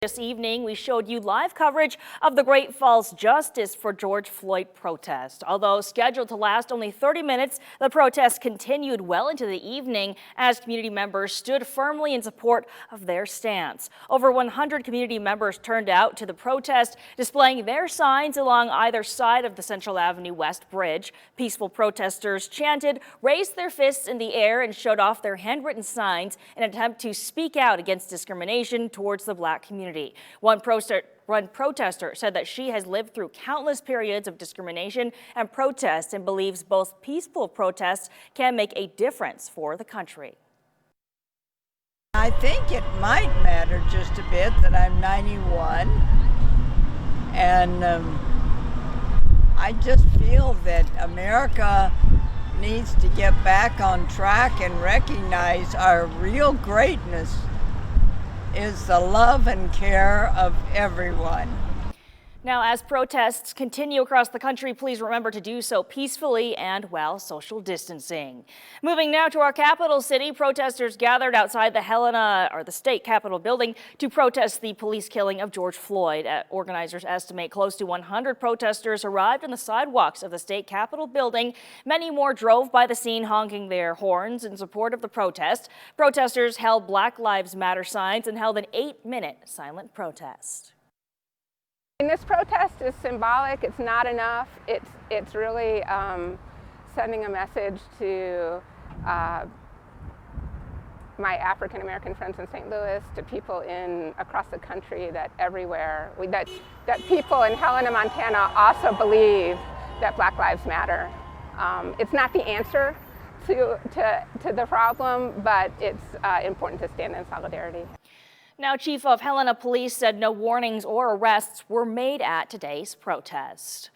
This evening, we showed you live coverage of the Great Falls Justice for George Floyd protest. Although scheduled to last only 30 minutes, the protest continued well into the evening as community members stood firmly in support of their stance. Over 100 community members turned out to the protest, displaying their signs along either side of the Central Avenue West Bridge. Peaceful protesters chanted, raised their fists in the air, and showed off their handwritten signs in an attempt to speak out against discrimination towards the Black community. One protester said that she has lived through countless periods of discrimination and protest and believes both peaceful protests can make a difference for the country. I think it might matter just a bit that I'm 91, and I just feel that America needs to get back on track and recognize our real greatness is the love and care of everyone. Now, as protests continue across the country, please remember to do so peacefully and while social distancing. Moving now to our capital city, protesters gathered outside the Helena, or the state capitol building, to protest the police killing of George Floyd. Organizers estimate close to 100 protesters arrived on the sidewalks of the state capitol building. Many more drove by the scene honking their horns in support of the protest. Protesters held Black Lives Matter signs and held an 8-minute silent protest. And this protest is symbolic. It's not enough. It's really sending a message to my African American friends in St. Louis, to people across the country, that everywhere that people in Helena, Montana also believe that Black Lives Matter. It's not the answer to the problem, but it's important to stand in solidarity. Now, Chief of Helena Police said no warnings or arrests were made at today's protest.